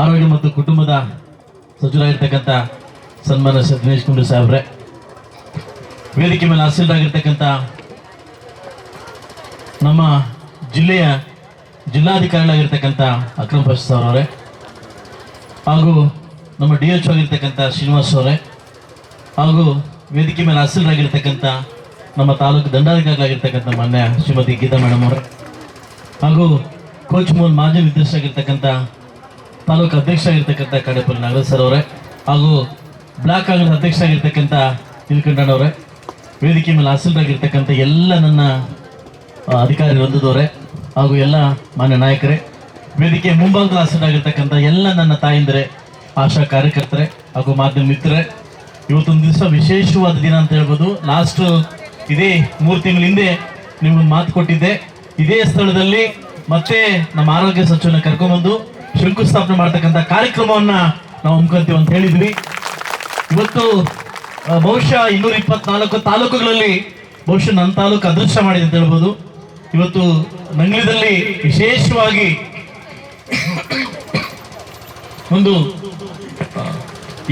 ಆರೋಗ್ಯ ಮತ್ತು ಕುಟುಂಬದ ಸಚಿವರಾಗಿರ್ತಕ್ಕಂಥ ಸನ್ಮಾನ್ಯ ದಿನೇಶ್ ಗುಂಡೂರಾವ್ ಸಾಹೇಬ್ರೆ, ವೇದಿಕೆ ಮೇಲೆ ಆಸೀನರಾಗಿರ್ತಕ್ಕಂಥ ನಮ್ಮ ಜಿಲ್ಲೆಯ ಜಿಲ್ಲಾಧಿಕಾರಿಗಳಾಗಿರ್ತಕ್ಕಂಥ ಅಕ್ರಮ್ ಫೈಸಲ್ ಅವರೇ, ಹಾಗೂ ನಮ್ಮ DHO ಆಗಿರ್ತಕ್ಕಂಥ ಶ್ರೀನಿವಾಸ್ ಅವರೇ, ಹಾಗೂ ವೇದಿಕೆ ಮೇಲೆ ಆಸೀನರಾಗಿರ್ತಕ್ಕಂಥ ನಮ್ಮ ತಾಲೂಕು ದಂಡಾಧಿಕಾರಿಗಳಾಗಿರ್ತಕ್ಕಂಥ ಮಾನ್ಯ ಶ್ರೀಮತಿ ಗೀತಾ ಮೇಡಮ್ ಅವರೇ, ಹಾಗೂ ಕೋಚ್ ಮೂಲ್ ಮಾಜಿ ನಿರ್ದೇಶಕರಾಗಿರ್ತಕ್ಕಂಥ ತಾಲೂಕು ಅಧ್ಯಕ್ಷರಾಗಿರ್ತಕ್ಕಂಥ ಕಡೆಪಲ್ಲಿ ನಾಗರಾಜ್ ಸರ್ ಅವರೇ, ಹಾಗೂ ಬ್ಲಾಕ್ ಕಾಂಗ್ರೆಸ್ ಅಧ್ಯಕ್ಷರಾಗಿರ್ತಕ್ಕಂಥ ನೀಲಕಂಠಣ್ಣ ಅವರೇ, ವೇದಿಕೆ ಮೇಲೆ ಆಸೀನರಾಗಿರ್ತಕ್ಕಂಥ ಎಲ್ಲ ನನ್ನ ಅಧಿಕಾರಿ ವೃಂದದವರೇ, ಹಾಗೂ ಎಲ್ಲ ಮಾನ್ಯ ನಾಯಕರೇ, ವೇದಿಕೆ ಮುಂಭಾಗದಲ್ಲಿ ಆಸೀನರಾಗಿರ್ತಕ್ಕಂಥ ಎಲ್ಲ ನನ್ನ ತಾಯಂದಿರೇ, ಆಶಾ ಕಾರ್ಯಕರ್ತರೇ ಹಾಗೂ ಮಾಧ್ಯಮ ಮಿತ್ರರೇ, ಇವತ್ತೊಂದು ದಿವಸ ವಿಶೇಷವಾದ ದಿನ ಅಂತ ಹೇಳ್ಬೋದು. ಲಾಸ್ಟ್ ಇದೇ 3 ತಿಂಗಳ ಹಿಂದೆ ನಿಮ್ಗೊಂದು ಮಾತು ಕೊಟ್ಟಿದ್ದೆ, ಇದೇ ಸ್ಥಳದಲ್ಲಿ ಮತ್ತೆ ನಮ್ಮ ಆರೋಗ್ಯ ಸಚಿವನ ಕರ್ಕೊಂಡ್ಬಂದು ಶಂಕುಸ್ಥಾಪನೆ ಮಾಡ್ತಕ್ಕಂಥ ಕಾರ್ಯಕ್ರಮವನ್ನ ನಾವು ಹಮ್ಮಿಕೊಳ್ತೀವಿ ಅಂತ ಹೇಳಿದ್ವಿ. ಇವತ್ತು ಬಹುಶಃ 224 ತಾಲೂಕುಗಳಲ್ಲಿ ಬಹುಶಃ ನನ್ನ ತಾಲೂಕು ಅದೃಷ್ಟ ಮಾಡಿದೆ ಅಂತ ಹೇಳ್ಬೋದು. ಇವತ್ತು ನಂಗ್ಲಿದಲ್ಲಿ ವಿಶೇಷವಾಗಿ ಒಂದು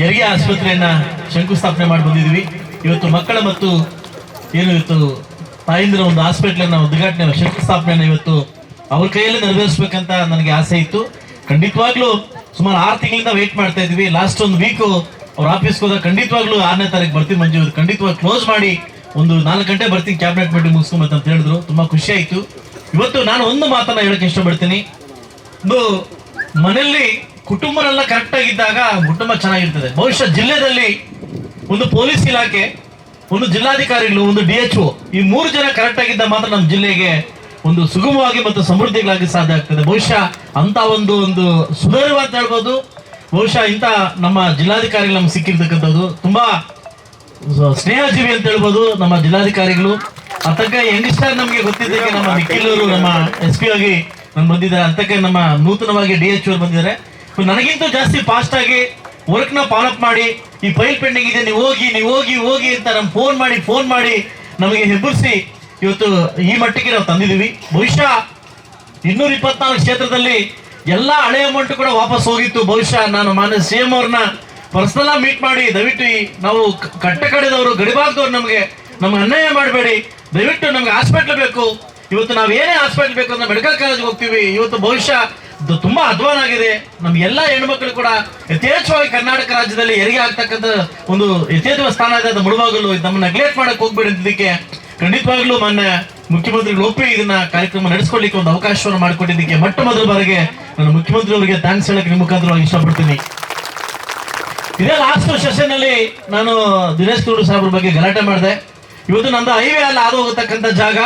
ಹೆರಿಗೆ ಆಸ್ಪತ್ರೆಯನ್ನ ಶಂಕುಸ್ಥಾಪನೆ ಮಾಡಿ ಬಂದಿದ್ವಿ. ಇವತ್ತು ಮಕ್ಕಳ ಮತ್ತು ಏನು ಇವತ್ತು ತಾಯಿಂದಿರ ಒಂದು ಹಾಸ್ಪಿಟ್ಲನ್ನ ಉದ್ಘಾಟನೆ ಶಂಕುಸ್ಥಾಪನೆಯನ್ನು ಇವತ್ತು ಅವ್ರ ಕೈಯಲ್ಲಿ ನೆರವೇರಿಸ್ಬೇಕಂತ ನನಗೆ ಆಸೆ ಇತ್ತು. ಖಂಡಿತವಾಗ್ಲೂ ಸುಮಾರು 6 ತಿಂಗಳಿಂದ ವೇಟ್ ಮಾಡ್ತಾ ಇದ್ವಿ. ಲಾಸ್ಟ್ ಒಂದು ವೀಕು ಅವ್ರ ಆಫೀಸ್ಗೆ ಹೋದಾಗ ಖಂಡಿತವಾಗ್ಲೂ 6ನೇ ತಾರೀಕು ಬರ್ತೀನಿ ಮಂಜು, ಖಂಡಿತವಾಗಿ ಕ್ಲೋಸ್ ಮಾಡಿ ಒಂದು 4 ಗಂಟೆ ಬರ್ತೀನಿ, ಕ್ಯಾಬಿನೆಟ್ ಮೀಟಿಂಗ್ ಮುಗಿಸ್ಕೊಂಬತ್ತ ಅಂತ ಹೇಳಿದ್ರು. ತುಂಬಾ ಖುಷಿ ಆಯ್ತು. ಇವತ್ತು ನಾನು ಒಂದು ಮಾತನ್ನ ಹೇಳಕ್ಕೆ ಇಷ್ಟಪಡ್ತೀನಿ. ಒಂದು ಮನೆಯಲ್ಲಿ ಕುಟುಂಬನೆಲ್ಲ ಕರೆಕ್ಟ್ ಆಗಿದ್ದಾಗ ಕುಟುಂಬ ಚೆನ್ನಾಗಿರ್ತದೆ. ಬಹುಶಃ ಜಿಲ್ಲೆಯಲ್ಲಿ ಒಂದು ಪೊಲೀಸ್ ಇಲಾಖೆ, ಒಂದು ಜಿಲ್ಲಾಧಿಕಾರಿಗಳು, ಒಂದು DHO, ಈ 3 ಜನ ಕರೆಕ್ಟ್ ಆಗಿದ್ದ ಮಾತ್ರ ನಮ್ಮ ಜಿಲ್ಲೆಗೆ ಒಂದು ಸುಗಮವಾಗಿ ಮತ್ತು ಸಮೃದ್ಧಿಗಳಾಗಿ ಸಾಧ್ಯ ಆಗ್ತದೆ. ಬಹುಶಃ ಅಂತ ಒಂದು ಸುಧಾರಣೆ ಅಂತ ಹೇಳ್ಬೋದು. ಬಹುಶಃ ಇಂಥ ನಮ್ಮ ಜಿಲ್ಲಾಧಿಕಾರಿಗಳು ನಮ್ಗೆ ಸಿಕ್ಕಿರ್ತಕ್ಕಂಥದ್ದು ತುಂಬಾ ಸ್ನೇಹಜೀವಿ ಅಂತ ಹೇಳ್ಬೋದು ನಮ್ಮ ಜಿಲ್ಲಾಧಿಕಾರಿಗಳು. ಅಂತಕ್ಕೆ ಯಂಗ್ಸ್ಟರ್ ನಮಗೆ ಗೊತ್ತಿದ್ದಕ್ಕೆ ನಮ್ಮ ನಿಖಿಲರು ನಮ್ಮ SP ಆಗಿ ನಾನು ಬಂದಿದ್ದಾರೆ, ಅಂತಕ್ಕೆ ನಮ್ಮ ನೂತನವಾಗಿ DHO ಅವರು ಬಂದಿದ್ದಾರೆ. ನನಗಿಂತ ಜಾಸ್ತಿ ಫಾಸ್ಟ್ ಆಗಿ ವರ್ಕ್ನ ಫಾಲೋಅಪ್ ಮಾಡಿ, ಈ ಫೈಲ್ ಪೆಂಡಿಂಗ್ ಇದೆ, ನೀವು ಹೋಗಿ ಅಂತ ನಮ್ಗೆ ಫೋನ್ ಮಾಡಿ ನಮಗೆ ಹೆಬ್ಬರಿಸಿ ಇವತ್ತು ಈ ಮಟ್ಟಿಗೆ ನಾವು ತಂದಿದ್ದೀವಿ. ಬಹುಶಃ 224 ಕ್ಷೇತ್ರದಲ್ಲಿ ಎಲ್ಲ ಹಳೆ ಅಮೌಂಟ್ ಕೂಡ ವಾಪಸ್ ಹೋಗಿತ್ತು. ಬಹುಶಃ ನಾನು ಮಾನ್ಯ CM ಅವ್ರನ್ನ ಪರ್ಸನಲ್ ಮೀಟ್ ಮಾಡಿ, ದಯವಿಟ್ಟು ನಾವು ಕಟ್ಟ ಕಡೆದವರು ಗಡಿಭಾಗದವ್ರು ನಮ್ಗೆ ಅನ್ಯಾಯ ಮಾಡಬೇಡಿ, ದಯವಿಟ್ಟು ನಮ್ಗೆ ಹಾಸ್ಪಿಟ್ಲ್ ಬೇಕು. ಇವತ್ತು ನಾವು ಏನೇ ಹಾಸ್ಪಿಟ್ಲ್ ಬೇಕು ಅಂದ್ರೆ ಮೆಡಿಕಲ್ ಕಾಲೇಜ್ಗೆ ಹೋಗ್ತೀವಿ. ಇವತ್ತು ಬಹುಶಃ ತುಂಬಾ ಅಧ್ವಾನ ಆಗಿದೆ. ನಮ್ಗೆಲ್ಲ ಹೆಣ್ಮಕ್ಳು ಕೂಡ ಯಥೇಚ್ಛವಾಗಿ ಕರ್ನಾಟಕ ರಾಜ್ಯದಲ್ಲಿ ಹೆರಿಗೆ ಆಗ್ತಕ್ಕಂಥ ಒಂದು ಯಥೇಚ್ಛ ಸ್ಥಾನ ಇದೆ, ಅದು ಮುಳುವಾಗಲು ನಮ್ಮ ನೆಗ್ಲೆಕ್ಟ್ ಮಾಡಕ್ ಹೋಗ್ಬೇಡಿ ಅಂತಿದ್ದಕ್ಕೆ ಖಂಡಿತವಾಗ್ಲೂ ಮಾನ್ಯ ಮುಖ್ಯಮಂತ್ರಿಗಳು ಒಪ್ಪಿ ಇದನ್ನ ಕಾರ್ಯಕ್ರಮ ನಡೆಸ್ಕೊಳ್ಳಿಕ್ಕೆ ಒಂದು ಅವಕಾಶವನ್ನು ಮಾಡಿಕೊಟ್ಟಿದ್ದಕ್ಕೆ ಮೊಟ್ಟ ಮೊದಲ ಬಾರಿಗೆ ನಾನು ಮುಖ್ಯಮಂತ್ರಿ ಅವರಿಗೆ ಥ್ಯಾಂಕ್ಸ್ ಹೇಳಕ್ಕೆ ನಿಮ್ಮ ಮುಖಾಂತರವಾಗಿ ಇಷ್ಟಪಡ್ತೀನಿ. ಇದೇ ಲಾಸ್ಟ್ ಸೆಷನ್ ಅಲ್ಲಿ ನಾನು ದಿನೇಶ್ ಗುಂಡೂರಾವ್ ಸಾಹೇಬ್ರ ಬಗ್ಗೆ ಗಲಾಟೆ ಮಾಡಿದೆ. ಇವತ್ತು ನಂದು ಹೈವೇ ಅಲ್ಲಿ ಹಾದು ಹೋಗತಕ್ಕಂಥ ಜಾಗ,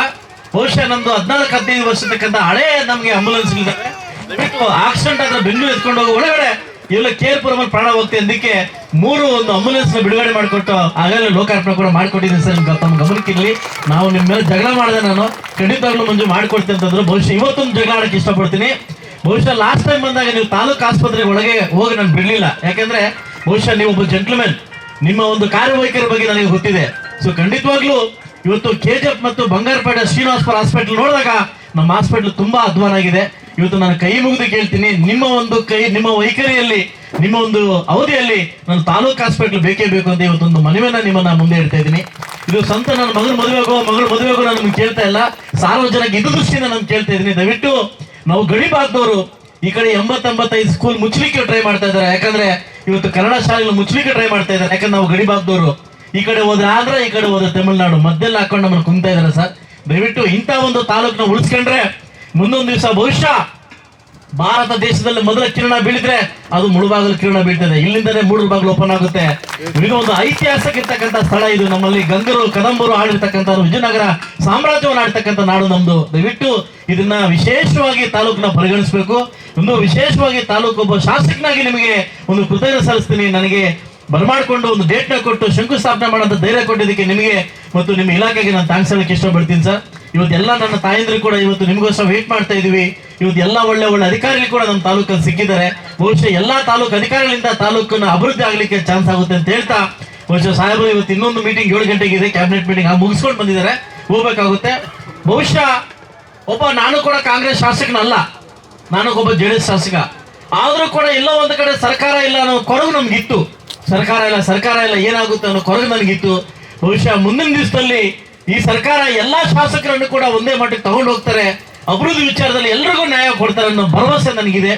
ಬಹುಶಃ ನಮ್ದು 14-15 ವರ್ಷದಕ್ಕಂಥ ಹಳೆ ನಮ್ಗೆ ಆಂಬುಲೆನ್ಸ್ ಇದ್ದಾವೆ. ಆಕ್ಸಿಡೆಂಟ್ ಆದ್ರೆ ಬೆಂಗಳೂರು ಎತ್ಕೊಂಡು ಹೋಗೋ ಒಳಗಡೆ ಇವೆಲ್ಲ ಕೇರ್ಪುರಮಲ್ಲಿ ಪ್ರಾಣ ಹೋಗ್ತದೆ ಅಂದಕ್ಕೆ 3 ಒಂದು ಆಂಬುಲೆನ್ಸ್ ಬಿಡುಗಡೆ ಮಾಡಿಕೊಟ್ಟು ಆಗಲೇ ಲೋಕಾರ್ಪಣೆ ಕೂಡ ಮಾಡ್ಕೊಟ್ಟಿದ್ದೀನಿ ಸರ್. ತಮ್ಮ ಗಮನಕ್ಕಿರಲಿ, ನಾವು ನಿಮ್ಮ ಮೇಲೆ ಜಗಳ ಮಾಡಿದೆ, ನಾನು ಖಂಡಿತವಾಗ್ಲೂ ಮಂಜು ಮಾಡ್ಕೊಡ್ತೀನಿ ಅಂತಂದ್ರು. ಬಹುಶಃ ಇವತ್ತೊಂದು ಜಗಳ ಆಡಕ್ಕೆ ಇಷ್ಟಪಡ್ತೀನಿ. ಬಹುಶಃ ಲಾಸ್ಟ್ ಟೈಮ್ ಬಂದಾಗ ನೀವು ತಾಲೂಕು ಆಸ್ಪತ್ರೆಗೆ ಒಳಗೆ ಹೋಗಿ ನಾನು ಬಿಡ್ಲಿಲ್ಲ, ಯಾಕಂದ್ರೆ ಬಹುಶಃ ನೀವು ಒಬ್ಬ ಜೆಂಟ್ಲ್ಮನ್, ನಿಮ್ಮ ಒಂದು ಕಾರ್ಯವೈಖರಿ ಬಗ್ಗೆ ನನಗೆ ಗೊತ್ತಿದೆ. ಸೊ ಖಂಡಿತವಾಗ್ಲೂ ಇವತ್ತು KGF ಮತ್ತು ಬಂಗಾರಪೇಟೆ ಶ್ರೀನಿವಾಸಪುರ ಹಾಸ್ಪಿಟಲ್ ನೋಡಿದಾಗ ನಮ್ಮ ಹಾಸ್ಪಿಟಲ್ ತುಂಬಾ ಅಧ್ವಾನ ಆಗಿದೆ. ಇವತ್ತು ನಾನು ಕೈ ಮುಗಿದು ಕೇಳ್ತೀನಿ, ನಿಮ್ಮ ವೈಖರಿಯಲ್ಲಿ, ನಿಮ್ಮ ಒಂದು ಅವಧಿಯಲ್ಲಿ ನಾನು ತಾಲೂಕು ಹಾಸ್ಪಿಟಲ್ ಬೇಕೇ ಬೇಕು ಅಂತ ಇವತ್ತೊಂದು ಮನವಿಯನ್ನ ನಿಮ್ಮನ್ನ ಮುಂದೆ ಇಡ್ತಾ ಇದ್ದೀನಿ. ಇದು ಸ್ವಂತ ನನ್ನ ಮಗಳ ಮದುವೆಗೋ ನಾನು ನಿಮ್ಗೆ ಕೇಳ್ತಾ ಇಲ್ಲ, ಸಾರ್ವಜನಿಕ ಇದು ದೃಷ್ಟಿಯಿಂದ ನಾನು ಕೇಳ್ತಾ ಇದ್ದೀನಿ. ದಯವಿಟ್ಟು ನಾವು ಗಡಿಭಾಗದವರು ಈ ಕಡೆ 80-85 ಸ್ಕೂಲ್ ಮುಚ್ಚಲಿಕ್ಕೆ ಟ್ರೈ ಮಾಡ್ತಾ ಇದ್ದಾರೆ. ಯಾಕಂದ್ರೆ ಇವತ್ತು ಕನ್ನಡ ಶಾಲೆಗಳು ಮುಚ್ಚಲಿಕ್ಕೆ ಟ್ರೈ ಮಾಡ್ತಾ ಇದ್ದಾರೆ. ಯಾಕಂದ್ರೆ ನಾವು ಗಡಿಭಾಗದವರು ಈ ಕಡೆ ಹೋದ್ರೆ ಆಂಧ್ರ, ಈ ಕಡೆ ಹೋದ್ರೆ ತಮಿಳುನಾಡು, ಮಧ್ಯದಲ್ಲಿ ಹಾಕೊಂಡು ನಮ್ಮನ್ನು ಕುಂತಾ ಇದ್ದಾರೆ ಸರ್. ದಯವಿಟ್ಟು ಇಂಥ ಒಂದು ತಾಲೂಕನ್ನ ಉಳಿಸ್ಕೊಂಡ್ರೆ ಮುಂದೊಂದು ದಿವಸ ಬಹುಶಃ ಭಾರತ ದೇಶದಲ್ಲಿ ಮೊದಲ ಕಿರಣ ಬೀಳಿದ್ರೆ ಅದು ಮುಳುಬಾಗಲು ಕಿರಣ ಬೀಳ್ತದೆ. ಇಲ್ಲಿಂದಲೇ ಮೂಡುಬಾಗಿಲು ಓಪನ್ ಆಗುತ್ತೆ. ಈಗ ಒಂದು ಐತಿಹಾಸಿಕ ಇರ್ತಕ್ಕಂಥ ಸ್ಥಳ ಇದು. ನಮ್ಮಲ್ಲಿ ಗಂಗರು ಕದಂಬರು ಆಡಿರ್ತಕ್ಕಂಥ, ವಿಜಯನಗರ ಸಾಮ್ರಾಜ್ಯವನ್ನು ಆಡ್ತಕ್ಕಂಥ ನಾಡು ನಮ್ದು. ದಯವಿಟ್ಟು ಇದನ್ನ ವಿಶೇಷವಾಗಿ ತಾಲೂಕನ್ನ ಪರಿಗಣಿಸಬೇಕು. ಒಂದು ವಿಶೇಷವಾಗಿ ತಾಲೂಕು ಒಬ್ಬ ಶಾಸಕನಾಗಿ ನಿಮಗೆ ಒಂದು ಕೃತಜ್ಞತೆ ಸಲ್ಲಿಸ್ತೀನಿ. ನನಗೆ ಬರಮಾಡಿಕೊಂಡು ಒಂದು ಡೇಟ್ನ ಕೊಟ್ಟು ಶಂಕುಸ್ಥಾಪನೆ ಮಾಡೋಂಥ ಧೈರ್ಯ ಕೊಟ್ಟಿದ್ದಕ್ಕೆ ನಿಮಗೆ ಮತ್ತು ನಿಮ್ಮ ಇಲಾಖೆಗೆ ನಾನು ಥ್ಯಾಂಕ್ಸ್ ಹೇಳಕ್ಕೆ ಇಷ್ಟಪಡ್ತೀನಿ ಸರ್. ಇವತ್ತೆಲ್ಲ ನನ್ನ ತಾಯಂದ್ರು ಕೂಡ ಇವತ್ತು ನಿಮಗೋಸ್ಕರ ವೇಟ್ ಮಾಡ್ತಾ ಇದೀವಿ. ಇವತ್ತು ಎಲ್ಲ ಒಳ್ಳೆ ಅಧಿಕಾರಿಗಳು ಕೂಡ ನಮ್ಮ ತಾಲೂಕಲ್ಲಿ ಸಿಕ್ಕಿದ್ದಾರೆ. ಬಹುಶಃ ಎಲ್ಲಾ ತಾಲೂಕು ಅಧಿಕಾರಿಗಳಿಂದ ತಾಲೂಕನ್ನ ಅಭಿವೃದ್ಧಿ ಆಗ್ಲಿಕ್ಕೆ ಚಾನ್ಸ್ ಆಗುತ್ತೆ ಅಂತ ಹೇಳ್ತಾ, ಬಹುಶಃ ಸಾಹೇಬರು ಇವತ್ತು ಇನ್ನೊಂದು ಮೀಟಿಂಗ್ 7 ಗಂಟೆಗೆ ಇದೆ, ಕ್ಯಾಬಿನೆಟ್ ಮೀಟಿಂಗ್ ಮುಗಿಸ್ಕೊಂಡು ಬಂದಿದ್ದಾರೆ, ಹೋಗ್ಬೇಕಾಗುತ್ತೆ. ಬಹುಶಃ ನಾನು ಕೂಡ ಕಾಂಗ್ರೆಸ್ ಶಾಸಕನಲ್ಲ, ನಾನು ಒಬ್ಬ JDS ಶಾಸಕ. ಆದರೂ ಕೂಡ ಎಲ್ಲೋ ಒಂದು ಕಡೆ ಸರ್ಕಾರ ಇಲ್ಲ ಅನ್ನೋ ಕೊರಗು ನಮ್ಗಿತ್ತು. ಸರ್ಕಾರ ಇಲ್ಲ ಏನಾಗುತ್ತೆ ಅನ್ನೋ ಕೊರಗು ನನಗಿತ್ತು. ಬಹುಶಃ ಮುಂದಿನ ದಿವಸದಲ್ಲಿ ಈ ಸರ್ಕಾರ ಎಲ್ಲಾ ಶಾಸಕರನ್ನು ಕೂಡ ಒಂದೇ ಮಟ್ಟಕ್ಕೆ ತಗೊಂಡು ಹೋಗ್ತಾರೆ, ಅಭಿವೃದ್ಧಿ ವಿಚಾರದಲ್ಲಿ ಎಲ್ರಿಗೂ ನ್ಯಾಯ ಕೊಡ್ತಾರೆ ಅನ್ನೋ ಭರವಸೆ ನನಗಿದೆ.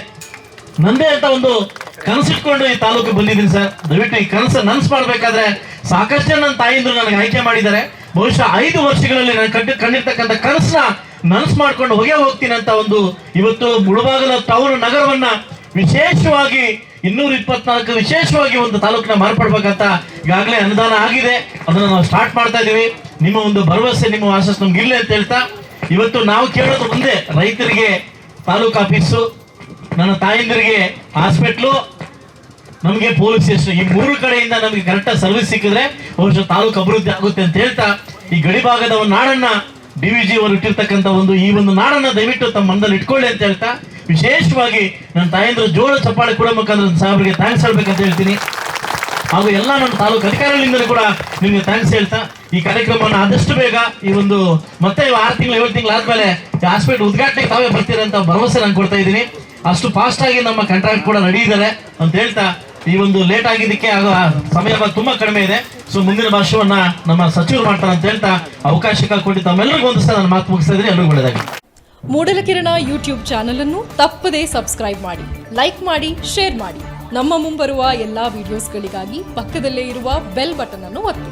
ನಂದೇ ಅಂತ ಒಂದು ಕನಸಿಟ್ಕೊಂಡು ಈ ತಾಲೂಕು ಬಂದಿದ್ದೀನಿ ಸರ್. ದಯವಿಟ್ಟು ಈ ಕನಸು ನನ್ಸು ಮಾಡ್ಬೇಕಾದ್ರೆ ಸಾಕಷ್ಟು ನನ್ನ ತಾಯಿಂದ್ರು ನನಗೆ ಆಯ್ಕೆ ಮಾಡಿದ್ದಾರೆ. ಬಹುಶಃ 5 ವರ್ಷಗಳಲ್ಲಿ ನಾನು ಕಂಡಿರ್ತಕ್ಕಂಥ ಕನಸನ್ನ ನನ್ಸು ಮಾಡ್ಕೊಂಡು ಹೋಗ್ತೀನಿ ಅಂತ ಒಂದು ಇವತ್ತು ಮುಳಬಾಗಿಲ ಟೌನ್ ನಗರವನ್ನ ವಿಶೇಷವಾಗಿ 224 ವಿಶೇಷವಾಗಿ ಒಂದು ತಾಲೂಕಿನ ಮಾರ್ಪಡ್ಬೇಕಂತ ಈಗಾಗಲೇ ಅನುದಾನ ಆಗಿದೆ. ಅದನ್ನು ನಾವು ಸ್ಟಾರ್ಟ್ ಮಾಡ್ತಾ ಇದೀವಿ. ನಿಮ್ಮ ಒಂದು ಭರವಸೆ, ನಿಮ್ಮ ಆಸಸ್ ನಮ್ಗೆ ಇಲ್ಲ ಅಂತ ಹೇಳ್ತಾ ಇವತ್ತು ನಾವು ಕೇಳೋದು ಒಂದೇ, ರೈತರಿಗೆ ತಾಲೂಕು ಆಫೀಸು, ನನ್ನ ತಾಯಂದಿರಿಗೆ ಹಾಸ್ಪಿಟ್ಲು, ನಮಗೆ ಪೊಲೀಸ್ ಸ್ಟೇಷನ್, ಈ 3 ಕಡೆಯಿಂದ ನಮಗೆ ಕರೆಕ್ಟಾಗಿ ಸರ್ವಿಸ್ ಸಿಕ್ಕಿದ್ರೆ ಬಹುಶಃ ತಾಲೂಕು ಅಭಿವೃದ್ಧಿ ಆಗುತ್ತೆ ಅಂತ ಹೇಳ್ತಾ ಈ ಗಡಿ ಭಾಗದ ಒಂದು ನಾಡನ್ನ DVG ಅವರು ಇಟ್ಟಿರ್ತಕ್ಕಂಥ ಈ ಒಂದು ನಾಡನ್ನ ದಯವಿಟ್ಟು ತಮ್ಮ ಮನದಲ್ಲಿ ಇಟ್ಕೊಳ್ಳಿ ಅಂತ ಹೇಳ್ತಾ ವಿಶೇಷವಾಗಿ ನನ್ನ ತಾಯಂದ್ರು ಜೋಳ ಚಪ್ಪಾಳೆ ಕೂಡ ಮುಖಾಂತರ ಸಾಹೇಬರಿಗೆ ಥ್ಯಾಂಕ್ಸ್ ಹೇಳ್ಬೇಕಂತ ಹೇಳ್ತೀನಿ. ಹಾಗೂ ಎಲ್ಲ ನನ್ನ ತಾಲೂಕು ಅಧಿಕಾರಿಗಳಿಂದಲೂ ಕೂಡ ನಿಮಗೆ ಥ್ಯಾಂಕ್ಸ್ ಹೇಳ್ತಾ ಈ ಕಾರ್ಯಕ್ರಮವನ್ನು ಆದಷ್ಟು ಬೇಗ ಈ ಒಂದು ಮತ್ತೆ 6 ತಿಂಗಳು 7 ತಿಂಗಳು ಆದ್ಮೇಲೆ ಹಾಸ್ಪಿಟಲ್ ಉದ್ಘಾಟನೆಗೆ ತಾವೇ ಬರ್ತೀರಂತ ಭರವಸೆ ನಾನು ಕೊಡ್ತಾ ಇದ್ದೀನಿ. ಅಷ್ಟು ಫಾಸ್ಟ್ ಆಗಿ ನಮ್ಮ ಕಾಂಟ್ರಾಕ್ಟ್ ಕೂಡ ನಡೆಯಿದ್ದಾರೆ ಅಂತ ಹೇಳ್ತಾ ಈ ಒಂದು ಲೇಟ್ ಆಗಿದ್ದಕ್ಕೆ ಸಮಯ ತುಂಬಾ ಕಡಿಮೆ ಇದೆ. ಸೊ ಮುಂದಿನ ಭಾಷೆಯನ್ನ ನಮ್ಮ ಸಚಿವರು ಮಾಡ್ತಾರೆ ಅಂತ ಹೇಳ್ತಾ ಅವಕಾಶ ಕೊಟ್ಟು ತಮ್ಮೆಲ್ಲರಿಗೂ ಒಂದು ಸಲ ನಾನು ಮಾತು ಮುಗಿಸ್ತಾ ಇದ್ದೀನಿ. ಎಲ್ಲರಿಗೂ ಒಳ್ಳೆಯದಾಗಿ. ಮೂಡಲಕಿರಣ ಯೂಟ್ಯೂಬ್ ಚಾನಲ್ ಅನ್ನು ತಪ್ಪದೇ ಸಬ್ಸ್ಕ್ರೈಬ್ ಮಾಡಿ, ಲೈಕ್ ಮಾಡಿ, ಶೇರ್ ಮಾಡಿ. ನಮ್ಮ ಮುಂಬರುವ ಎಲ್ಲಾ ವಿಡಿಯೋಸ್ಗಳಿಗಾಗಿ ಪಕ್ಕದಲ್ಲೇ ಇರುವ ಬೆಲ್ ಬಟನ್ ಅನ್ನು ಒತ್ತಿ.